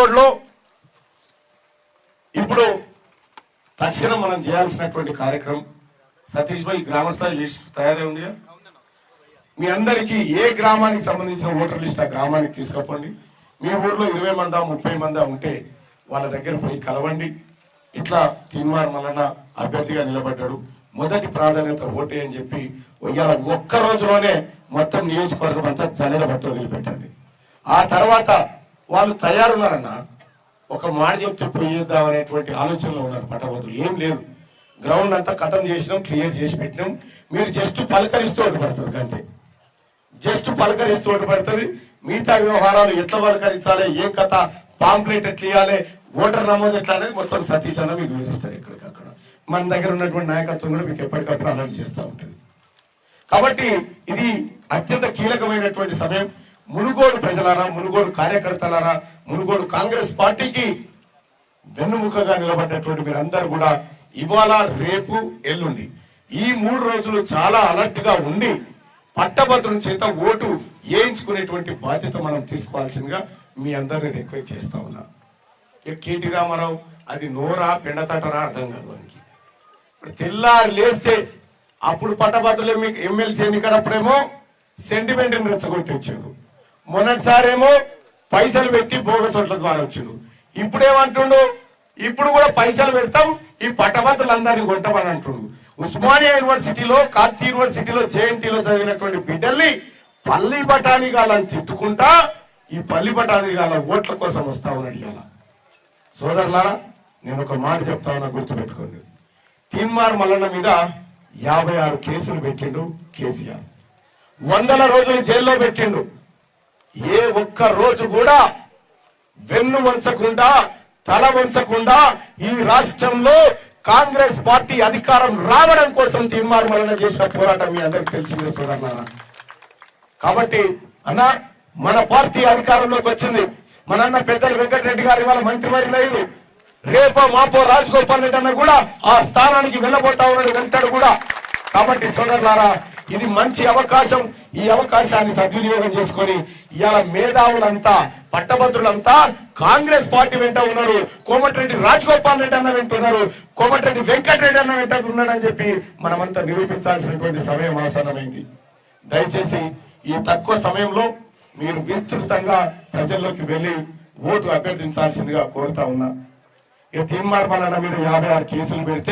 మునుగోడులో ఇప్పుడు తక్షణం మనం చేయాల్సినటువంటి కార్యక్రమం సతీష్ భాయ్ గ్రామస్థాయి లిస్ట్ తయారై ఉంది. మీ అందరికీ ఏ గ్రామానికి సంబంధించిన ఓటర్ లిస్ట్ ఆ గ్రామానికి తీసుకుపోండి. మీ ఊర్లో 20 మందా 30 మందా ఉంటే వాళ్ళ దగ్గర పోయి కలవండి. ఇట్లా తీన్మార్ మల్లన్న అభ్యర్థిగా నిలబడ్డాడు, మొదటి ప్రాధాన్యత ఓటే అని చెప్పి ఇవాళ ఒక్క రోజులోనే మొత్తం నియోజకవర్గం అంతా జల్లెడ బట్ట వదిలిపెట్టండి. ఆ తర్వాత వాళ్ళు తయారున్నారన్న ఒక మాట చెప్తే పోయేద్దాం అనేటువంటి ఆలోచనలో ఉన్నారు పట్టభద్రులు. ఏం లేదు, గ్రౌండ్ అంతా ఖతం చేసినాం, క్లియర్ చేసి పెట్టినాం. మీరు జస్ట్ పలకరిస్తూ పడుతుంది అంతే, జస్ట్ పలకరిస్తూ పడుతుంది. మిగతా వ్యవహారాలు ఎట్లా పలకరించాలి, ఏ కథ, పాంప్లెట్ ఎట్లా ఇవ్వాలి, ఓటర్ నమోదు ఎట్లా అనేది మొత్తం సతీష్ అన్న మీకు వివరిస్తారు. ఎక్కడికక్కడ మన దగ్గర ఉన్నటువంటి నాయకత్వం కూడా మీకు ఎప్పటికప్పుడు అలర్ట్ చేస్తూ ఉంటుంది. కాబట్టి ఇది అత్యంత కీలకమైనటువంటి సమయం. మునుగోడు ప్రజలారా, మునుగోడు కార్యకర్తలారా, మునుగోడు కాంగ్రెస్ పార్టీకి వెన్నుముకగా నిలబడ్డటువంటి మీరందరూ కూడా ఇవాళ, రేపు, ఎల్లుండి ఈ 3 రోజులు చాలా అలర్ట్ గా ఉండి పట్టభద్రుల చేత ఓటు వేయించుకునేటువంటి బాధ్యత మనం తీసుకోవాల్సిందిగా మీ అందరిని రిక్వెస్ట్ చేస్తా ఉన్నా. కేటీ రామారావు అది నోరా పెండతటరా అర్థం కాదు మనకి. ఇప్పుడు తెల్లారి లేస్తే అప్పుడు పట్టభద్రులు ఎమ్మెల్సీ ఎన్నికలప్పుడేమో సెంటిమెంట్ రెచ్చగొట్టి వచ్చాడు, మొన్నటిసారేమో పైసలు పెట్టి బోగసోట్ల ద్వారా వచ్చిండు. ఇప్పుడేమంటుండు, ఇప్పుడు కూడా పైసలు పెడతాం, ఈ పట్టభద్రులందరినీ కొంటామని అంటుండు. ఉస్మానియా యూనివర్సిటీలో, కార్తీ యూనివర్సిటీలో, జేఎన్టీలో చదివినటువంటి బిడ్డల్ని పల్లి బఠానీగాలని తిట్టుకుంటా ఈ పల్లి బఠానీగాల ఓట్ల కోసం వస్తా ఉన్నాడు. ఇవాళ సోదరులారా, నేను ఒక మాట చెప్తా ఉన్నా, గుర్తుపెట్టుకోండి. తీన్మార్ మల్లన్న మీద 56 కేసులు పెట్టిండు కేసీఆర్, 100 రోజులు జైల్లో పెట్టిండు. ఏ ఒక్క రోజు కూడా వెన్ను వంచకుండా, తల వంచకుండా ఈ రాష్ట్రంలో కాంగ్రెస్ పార్టీ అధికారం రావడం కోసం తీన్మార్ మల్లన్న చేసిన పోరాటం మీ అందరికి తెలిసిందే సోదరులారా. కాబట్టి అన్న, మన పార్టీ అధికారంలోకి వచ్చింది. మన అన్న పెద్దలు వెంకటరెడ్డి గారు ఇవాళ మంత్రివర్యులయ్యారు. రేపో మాపో రాజగోపాల్ రెడ్డి అన్న కూడా ఆ స్థానానికి వెళ్ళబోతా ఉన్నాడు, వెళ్తాడు కూడా. కాబట్టి సోదరులారా, ఇది మంచి అవకాశం. ఈ అవకాశాన్ని సద్వినియోగం చేసుకొని ఇవాళ మేధావులంతా, పట్టభద్రులంతా కాంగ్రెస్ పార్టీ వెంట ఉన్నారు. కోమటిరెడ్డి రాజగోపాల్ రెడ్డి అన్న వెంట ఉన్నారు, కోమటిరెడ్డి వెంకటరెడ్డి అన్న వెంట ఉన్నాడని చెప్పి మనమంతా నిరూపించాల్సినటువంటి సమయం ఆసన్నమైంది. దయచేసి ఈ తక్కువ సమయంలో మీరు విస్తృతంగా ప్రజల్లోకి వెళ్లి ఓటు అభ్యర్థించాల్సిందిగా కోరుతా ఉన్నా. ఇక తీన్మార్ మల్లన్న మీద 56 కేసులు పెడితే